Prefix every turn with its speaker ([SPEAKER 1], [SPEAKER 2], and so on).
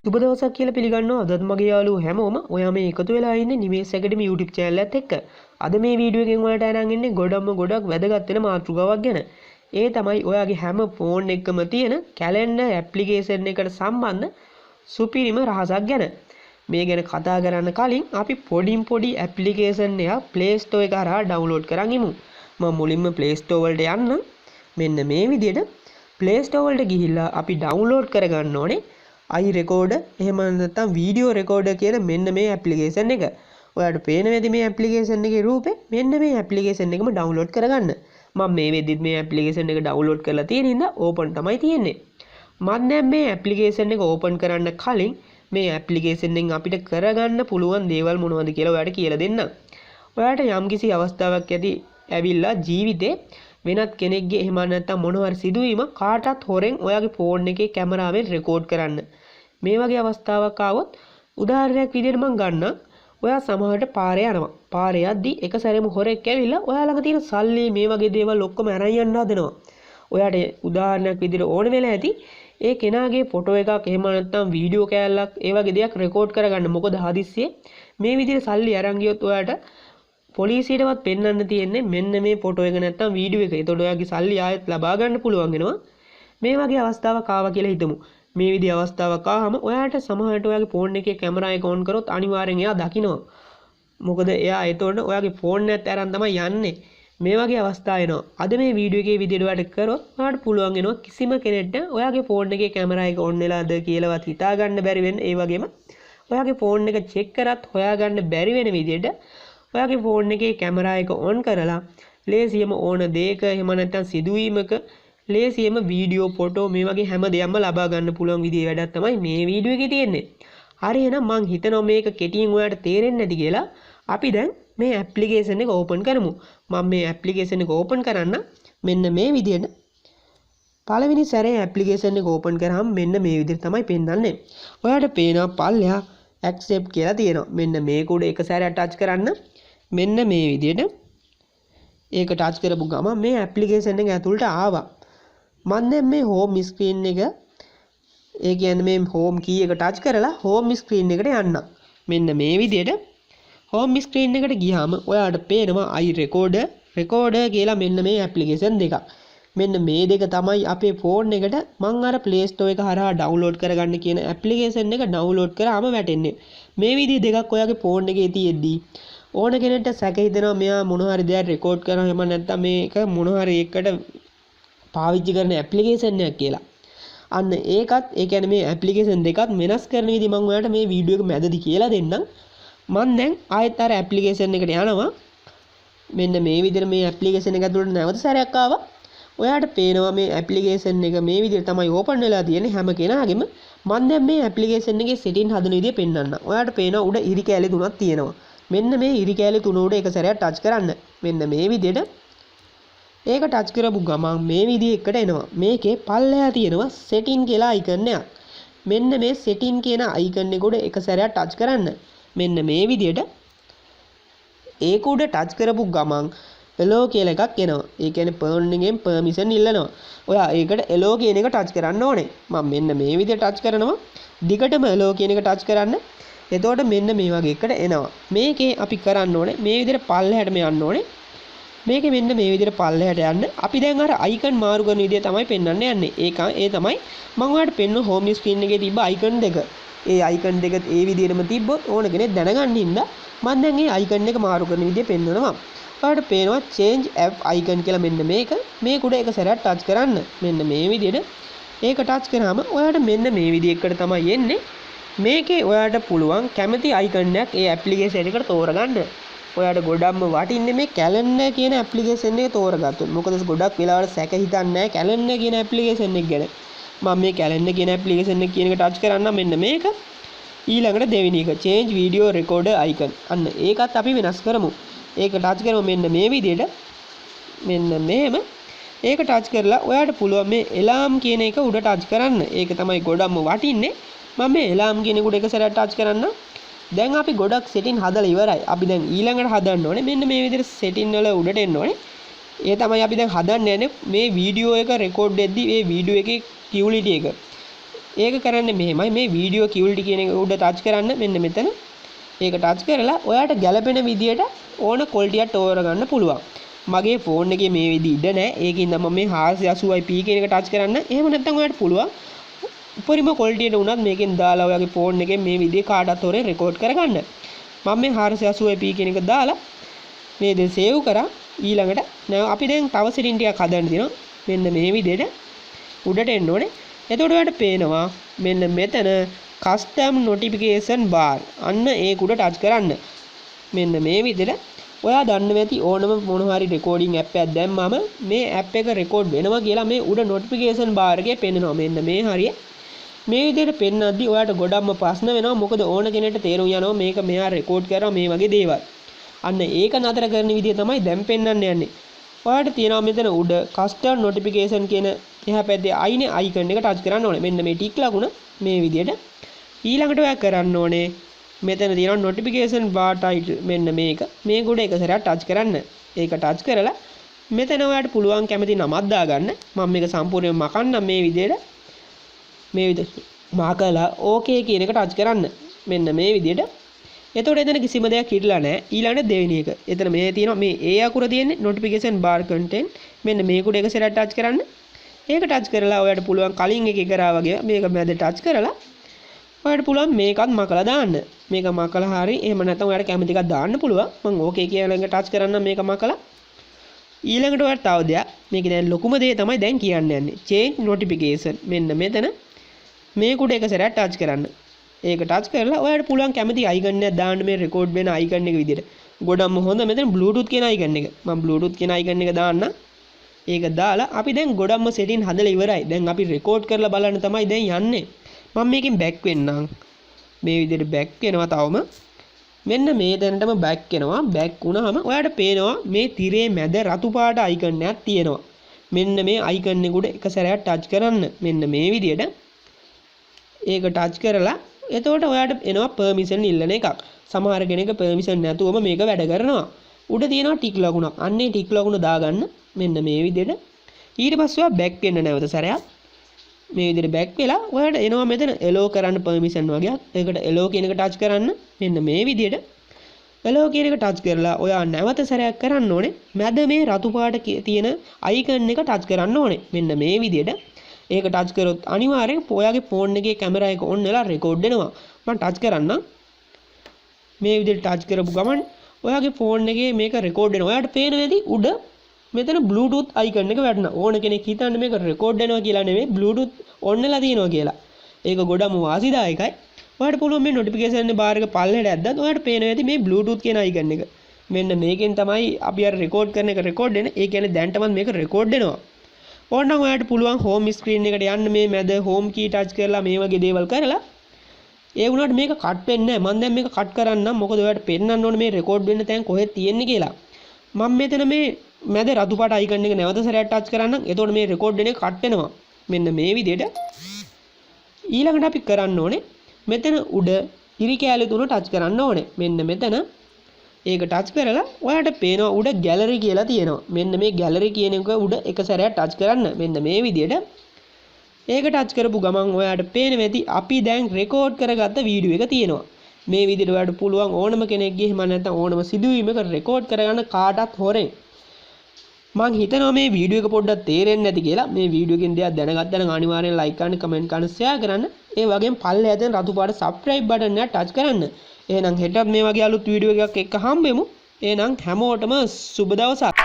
[SPEAKER 1] සුබ දවසක් කියලා පිළිගන්නවා අදත් මගේ යාළුවෝ හැමෝම ඔයා මේ එකතු වෙලා ඉන්නේ නිමේෂ් ඇකඩමි YouTube channel එකත් එක්ක. අද මේ වීඩියෝ එකෙන් ඔයාලට අරන් ඉන්නේ ගොඩක් වැදගත් වෙන මාතෘකාවක් ගැන. ඒ තමයි ඔයාගේ හැම ෆෝන් එකකම තියෙන කැලෙන්ඩර් ඇප්ලිකේෂන් එකට සම්බන්ධ සුපිරිම රහසක් ගැන. මේ ගැන කතා කරන්න කලින් අපි පොඩි ඇප්ලිකේෂන් එක Play Store එක හරහා ඩවුන්ලෝඩ් කරන් ඉමු. මම මුලින්ම Play Store වලට යන්න. මෙන්න මේ විදිහට Play Store වලට ගිහිල්ලා අපි ඩවුන්ලෝඩ් කරගන්න ඕනේ iRecorder එහෙම නැත්නම් වීඩියෝ රෙකෝඩර් කියන මෙන්න මේ ඇප්ලිකේෂන් එක. ඔයාලට පේන වෙද්දි මේ ඇප්ලිකේෂන් එකේ රූපේ මෙන්න මේ ඇප්ලිකේෂන් එකම ඩවුන්ලෝඩ් කරගන්න. මම මේ වෙද්දිත් මේ ඇප්ලිකේෂන් එක ඩවුන්ලෝඩ් කරලා තියෙන ඉඳ ඕපන් තමයි තියෙන්නේ. මම දැන් මේ ඇප්ලිකේෂන් එක ඕපන් කරන්න කලින් මේ ඇප්ලිකේෂන් එකෙන් අපිට කරගන්න පුළුවන් දේවල් මොනවද කියලා ඔයාලට කියලා දෙන්නම්. ඔයාලට යම්කිසි අවස්ථාවක් ඇවිල්ලා ජීවිතේ වෙනත් කෙනෙක්ගේ එහෙම නැත්නම් මොනවා හරි සිදුවීමක් කාටත් හොරෙන් ඔයාගේ ෆෝන් එකේ කැමරාවෙන් රෙකෝඩ් කරන්න. මේ වගේ අවස්ථාවක් ආවොත් උදාහරණයක් විදිහට මම ගන්නම්. ඔයා සමහරට පාරේ යනවා. පාරේ යද්දී එක සැරේම හොරෙක් ඇවිල්ලා ඔයා ළඟ තියෙන සල්ලි මේ වගේ දේවල් ඔක්කොම අරන් යන්න හදනවා. ඔයාට උදාහරණයක් විදිහට ඕන වෙලා ඇති ඒ කෙනාගේ ෆොටෝ එකක් එහෙම නැත්නම් වීඩියෝ කෑල්ලක් ඒ වගේ දෙයක් රෙකෝඩ් කරගන්න. මොකද හදිස්සියේ මේ විදිහට සල්ලි අරන් ගියොත් ඔයාට පොලිසියටවත් පෙන්වන්න තියෙන්නේ මෙන්න මේ ෆොටෝ එක නැත්නම් වීඩියෝ එක. එතකොට ඔයාගේ සල්ලි ආයෙත් ලබා ගන්න පුළුවන් වෙනවා. මේ වගේ අවස්ථාවක් ආවා කියලා හිතමු. මේ විදිහ අවස්ථාවක් ආවම ඔයාට සමහරට ඔයාගේ ෆෝන් එකේ කැමරා එක ඔන් කරොත් අනිවාර්යෙන් එයා දකිනවා. මොකද එයා එතකොට ඔයාගේ ෆෝන් එකත් අරන් තමයි යන්නේ. මේ වගේ අවස්ථා එනවා. අද මේ වීඩියෝ එකේ විදිහට ඔයාලට කරොත් ඔයාලට පුළුවන් වෙනවා කිසිම කෙනෙක්ට ඔයාගේ ෆෝන් එකේ කැමරා එක ඔන් වෙලාද කියලාවත් හිතා ගන්න බැරි වෙන. ඒ වගේම ඔයාගේ ෆෝන් එක චෙක් කරත් හොයාගන්න බැරි වෙන විදිහට ඔයාගේ ෆෝන් එකේ කැමරා එක ඔන් කරලා ලේසියම ඕන දෙයක එහෙම නැත්නම් සිදුවීමක ලේසියම වීඩියෝ ෆොටෝ මේ වගේ හැම දෙයක්ම ලබා ගන්න පුළුවන් විදිහේ වැඩක් තමයි මේ වීඩියෝ එකේ තියෙන්නේ. හරි එහෙනම් මම හිතනවා මේක කෙටියෙන් ඔයාලට තේරෙන්නේ නැති කියලා. අපි දැන් මේ ඇප්ලිකේෂන් එක ඕපන් කරමු. මම මේ ඇප්ලිකේෂන් එක ඕපන් කරන්න මෙන්න මේ විදිහට පළවෙනි සැරේ ඇප්ලිකේෂන් එක ඕපන් කරාම මෙන්න මේ විදිහට තමයි පෙන්නන්නේ. ඔයාලට පේනවා පල්ලෙහා accept කියලා තියෙනවා. මෙන්න මේක උඩ එක සැරයක් ටච් කරන්න. මෙන්න මේ විදිහට ඒක ටච් කරපු ගමන් මේ ඇප්ලිකේෂන් එක ඇතුළට ආවා. මම දැන් මේ හෝම් ස්ක්‍රීන් එක ඒ කියන්නේ මේ හෝම් කී එක ටච් කරලා හෝම් ස්ක්‍රීන් එකට යන්න. මෙන්න මේ විදිහට හෝම් ස්ක්‍රීන් එකට ගියාම ඔයාලට පේනවා iRecorder කියලා මෙන්න මේ ඇප්ලිකේෂන් දෙකක්. මෙන්න මේ දෙක තමයි අපේ ෆෝන් එකට මම අර Play Store එක හරහා ඩවුන්ලෝඩ් කරගන්න කියන ඇප්ලිකේෂන් එක ඩවුන්ලෝඩ් කරාම වැටෙන්නේ. මේ විදිහ දෙකක් ඔයාගේ ෆෝන් එකේ තියෙද්දී ඕන කෙනෙක්ට සැක හිතෙනවා මෙයා මොන හරි දෙයක් රෙකෝඩ් කරනවා එහෙම නැත්නම් මේක මොන හරි එකකට පාවිච්චි කරන ඇප්ලිකේෂන් එකක් කියලා. අන්න ඒකත් ඒ කියන්නේ මේ ඇප්ලිකේෂන් දෙකත් වෙනස් කරන විදිහ මම ඔයාලට මේ වීඩියෝ එක මැදදී කියලා දෙන්නම්. මම දැන් ආයෙත් අර ඇප්ලිකේෂන් එකට යනවා. මෙන්න මේ විදිහට මේ ඇප්ලිකේෂන් එක ඇතුළට නැවත සැරයක් ආවා. ඔයාලට පේනවා මේ ඇප්ලිකේෂන් එක මේ විදිහට තමයි ඕපන් වෙලා තියෙන්නේ හැම කෙනාගේම. මම දැන් මේ ඇප්ලිකේෂන් එකේ සෙටින් හදන විදිහ පෙන්වන්නම්. ඔයාලට පේනවා උඩ ඉරි කැලේ තුනක් තියෙනවා. මෙන්න මේ ඉරි කැලේ තුන උඩ එක සැරයක් ටච් කරන්න. මෙන්න මේ විදිහට ඒක ටච් කරපු ගමන් මේ විදිහ එකට එනවා. මේකේ පල්ලෙහා තියෙනවා setting කියලා icon එකක්. මෙන්න මේ setting කියන icon එක උඩ එක සැරයක් ටච් කරන්න. මෙන්න මේ විදිහට ඒක උඩ ටච් කරපු ගමන් allow කියලා එකක් එනවා. ඒ කියන්නේ phone එකෙන් permission ඉල්ලනවා. ඔයා ඒකට allow කියන එක ටච් කරන්න ඕනේ. මම මෙන්න මේ විදිහට ටච් කරනවා. දිගටම allow කියන එක ටච් කරන්න. එතකොට මෙන්න මේ වගේ එකට එනවා. මේකේ අපි කරන්න ඕනේ මේ විදිහට පල්ලෙහාටම යන්න ඕනේ. මේකේ මෙන්න මේ විදිහට පල්ලෙහාට යන්න. අපි දැන් අර icon මාරු කරන විදිහ තමයි පෙන්වන්න යන්නේ. ඒ තමයි මම ඔයාලට පෙන්වන home screen එකේ තිබ්බ icon දෙක. ඒ icon දෙක ඒ විදිහටම තිබ්බොත් ඕන කෙනෙක් දැනගන්න හින්දා මම දැන් මේ icon එක මාරු කරන විදිහ පෙන්වනවා. ඔයාලට පේනවා change app icon කියලා මෙන්න මේක උඩ එක සැරයක් ටච් කරන්න. මෙන්න මේ විදිහට ඒක ටච් කරාම ඔයාලට මෙන්න මේ විදිහකට තමයි එන්නේ. මේකේ ඔයාලට පුළුවන් කැමති icon එකක් ඒ ඇප්ලිකේෂන් එකට තෝරගන්න. ඔයාලට ගොඩක්ම වටින්නේ මේ කැලෙන්ඩර් කියන ඇප්ලිකේෂන් එක තෝරගත්තොත්. මොකද ගොඩක් වෙලාවට සැක හිතන්නේ නැහැ කැලෙන්ඩර් කියන ඇප්ලිකේෂන් එක ගැන. මම මේ කැලෙන්ඩර් කියන ඇප්ලිකේෂන් එක කියන එක ටච් කරන්න මෙන්න මේක. ඊළඟට දෙවෙනි එක change video recorder icon. අන්න ඒකත් අපි වෙනස් කරමු. ඒක ටච් කරමු මෙන්න මේ විදිහට. මෙන්න මෙහෙම ඒක ටච් කරලා ඔයාලට පුළුවන් මේ alarm කියන එක උඩ ටච් කරන්න. ඒක තමයි ගොඩක්ම වටින්නේ. මම මේ alarm කියන එක උඩ එක සැරයක් ටච් කරන්න. දැන් අපි ගොඩක් setting හදලා ඉවරයි. අපි දැන් ඊළඟට හදන්න ඕනේ මෙන්න මේ විදිහට setting වල උඩට එන්න ඕනේ. ඒ තමයි අපි දැන් හදන්න යන්නේ මේ වීඩියෝ එක රෙකෝඩ් වෙද්දී මේ වීඩියෝ එකේ quality එක. ඒක කරන්නේ මෙහෙමයි. මේ වීඩියෝ කිව්ල්ටි කියන එක උඩ ටච් කරන්න මෙන්න මෙතන. ඒක ටච් කරලා ඔයාට ගැළපෙන විදියට ඕන quality එක තෝරගන්න පුළුවන්. මගේ ෆෝන් එකේ මේ විදිහ ඉඩ නැහැ. ඒකින්ද මම මේ 480p කියන එක ටච් කරන්න. එහෙම නැත්නම් ඔයාට පුළුවන් උපරිම quality එකට උනත් මේකෙන් දාලා ඔයාගේ ෆෝන් එකේ මේ විදිහේ කාටත් හොරේ රෙකෝඩ් කරගන්න. මම මේ 480p කියන එක දාලා මේ දේ සේව් කරා. ඊළඟට අපි දැන් තව setting ටිකක් හදන්න තියෙනවා. මෙන්න මේ විදිහට උඩට එන්න ඕනේ. එතකොට ඔයාලට පේනවා මෙන්න මෙතන custom notification bar. අන්න ඒක උඩ ටච් කරන්න. මෙන්න මේ විදිහට ඔයා දන්නවා ඇති ඕනම මොන හරි රෙකෝඩින් ඇප් එකක් දැම්මම මේ ඇප් එක රෙකෝඩ් වෙනවා කියලා මේ උඩ notification bar එකේ පෙන්නනවා. මෙන්න මේ හරිය මේ විදිහට පෙන්නද්දි ඔයාට ගොඩක්ම ප්‍රශ්න වෙනවා. මොකද ඕන කෙනෙක්ට තේරුම් යනවා මේක මෙයා රෙකෝඩ් කරා මේ වගේ දේවල්. අන්න ඒක නතර කරන විදිය තමයි දැන් පෙන්වන්න යන්නේ. ඔයාලට තියෙනවා මෙතන උඩ custom notification කියන එහා පැත්තේ අයිනේ icon එක ටච් කරන්න ඕනේ. මෙන්න මේ ටික් ලකුණ මේ විදියට. ඊළඟට ඔයා කරන්න ඕනේ මෙතන තියෙනවා notification bar title. මෙන්න මේක. මේක උඩ එක සැරයක් ටච් කරන්න. ඒක ටච් කරලා මෙතන ඔයාලට පුළුවන් කැමති නමක් දාගන්න. මම මේක සම්පූර්ණයෙන්ම මකන්නම් මේ විදියට. මේ විදියට මාකලා ඕකේ කියන එක ටච් කරන්න. මෙන්න මේ විදියට. එතකොට එතන කිසිම දෙයක් හිටලා නැහැ. ඊළඟට දෙවෙනි එක. එතන මේ තියෙනවා මේ A අකුර තියෙන්නේ notification bar content. මෙන්න මේක උඩ එක සැරයක් ටච් කරන්න. ඒක ටච් කරලා ඔයාලට පුළුවන් කලින් එකේ කරා වගේ මේක මැද ටච් කරලා ඔයාලට පුළුවන් මේකත් මකලා දාන්න. මේක මකලා හරි එහෙම නැත්නම් ඔයාලට කැමති එකක් දාන්න පුළුවන්. මම ඕකේ කියන එක ටච් කරන්න මේක මකලා. ඊළඟට ඔයාලට තව දෙයක්. මේක දැන් ලොකුම දේ තමයි දැන් කියන්න යන්නේ. change notification. මෙන්න මෙතන මේක උඩ එක සැරයක් ටච් කරන්න. ඒක ටච් කරලා ඔයාලට පුළුවන් කැමති icon එකක් දාන්න මේ රෙකෝඩ් වෙන icon එක විදිහට. ගොඩක්ම හොඳ මෙතන Bluetooth කියන icon එක. මම Bluetooth කියන icon එක දාන්න. ඒක දාලා අපි දැන් ගොඩක්ම setting හදලා ඉවරයි. දැන් අපි රෙකෝඩ් කරලා බලන්න තමයි දැන් යන්නේ. මම මේකෙන් back වෙන්නම්. මේ විදිහට back වෙනවා තවම. මෙන්න මේ තැනටම back වෙනවා. back වුණාම ඔයාලට පේනවා මේ තිරේ මැද රතු පාට icon එකක් තියෙනවා. මෙන්න මේ icon එක උඩ එක සැරයක් ටච් කරන්න. මෙන්න මේ විදිහට. ඒක ටච් කරලා එතකොට ඔයාට එනවා permission ඉල්ලන එකක්. සමහර කෙනෙක් permission නැතුවම මේක වැඩ කරනවා. උඩ තියෙනවා ටික් ලකුණක්. අන්නේ ටික් ලකුණ දාගන්න. මෙන්න මේ විදිහට. ඊට පස්සේ ඔයා back වෙන්න නැවත සැරයක්. මේ විදිහට back වෙලා ඔයාට එනවා මෙතන allow කරන්න permission වගේක්. ඒකට allow කියන එක touch කරන්න. මෙන්න මේ විදිහට. allow කියන එක touch කරලා ඔයා නැවත සැරයක් කරන්න ඕනේ. මැද මේ රතු පාට තියෙන icon එක touch කරන්න ඕනේ. මෙන්න මේ විදිහට. ඒක ටච් කරොත් අනිවාර්යෙන් ඔයාගේ ෆෝන් එකේ කැමරා එක ඔන් වෙලා රෙකෝඩ් වෙනවා. මම ටච් කරන්නම්. මේ විදිහට ටච් කරපු ගමන් ඔයාගේ ෆෝන් එකේ මේක රෙකෝඩ් වෙනවා. ඔයාට පේන වෙලෙදි උඩ මෙතන Bluetooth icon එක වැටෙනවා. ඕන කෙනෙක් හිතන්නේ මේක රෙකෝඩ් වෙනවා කියලා නෙමෙයි Bluetooth ඔන් වෙලා තියෙනවා කියලා. ඒක ගොඩම වාසිදායකයි. ඔයාට පුළුවන් මේ notification bar එක පල්ලෙහාට ඇද්දත් ඔයාට පේන වෙලෙදි මේ Bluetooth කියන icon එක. මෙන්න මේකෙන් තමයි අපි අර රෙකෝඩ් කරන එක රෙකෝඩ් වෙන්නේ. ඒ කියන්නේ දැන් තමයි මේක රෙකෝඩ් වෙනවා. ඕනනම් ඔයාලට පුළුවන් home screen එකට යන්න මේ මැද home key touch කරලා මේ වගේ දේවල් කරලා ඒ වුණාට මේක කට් වෙන්නේ නැහැ. මම දැන් මේක කට් කරන්නම්. මොකද ඔයාලට පෙන්නන්න ඕනේ මේ රෙකෝඩ් වෙන්න තැන් කොහෙද තියෙන්නේ කියලා. මම මෙතන මේ මැද රතු පාට icon එක නැවත සැරයක් touch කරන්නම්. එතකොට මේ රෙකෝඩ් වෙන එක කට් වෙනවා. මෙන්න මේ විදිහට. ඊළඟට අපි කරන්න ඕනේ මෙතන උඩ ඉරි කැලේ තුන touch කරන්න ඕනේ. මෙන්න මෙතන ඒක ටච් කරලා ඔයාලට පේනවා උඩ ගැලරි කියලා තියෙනවා. මෙන්න මේ ගැලරි කියන එක උඩ එක සැරයක් ටච් කරන්න. මෙන්න මේ විදිහට. ඒක ටච් කරපු ගමන් ඔයාලට පේන වෙති අපි දැන් රෙකෝඩ් කරගත්ත වීඩියෝ එක තියෙනවා. මේ විදිහට ඔයාලට පුළුවන් ඕනම කෙනෙක්ගේ එහෙම නැත්නම් ඕනම සිදුවීමක රෙකෝඩ් කරගන්න කාටත් හොරෙන්. මම හිතනවා මේ වීඩියෝ එක පොඩ්ඩක් තේරෙන්නේ නැති කියලා. මේ වීඩියෝ එකෙන් දෙයක් දැනගත්තා නම් අනිවාර්යෙන් like කරන්න, comment කරන්න, share කරන්න. ඒ වගේම පල්ලෙහා තියෙන රතු පාට subscribe button එක ටච් කරන්න. එහෙනම් හෙටත් මේ වගේ අලුත් වීඩියෝ එකක් එක්ක හම්බෙමු. එහෙනම් හැමෝටම සුබ දවසක්.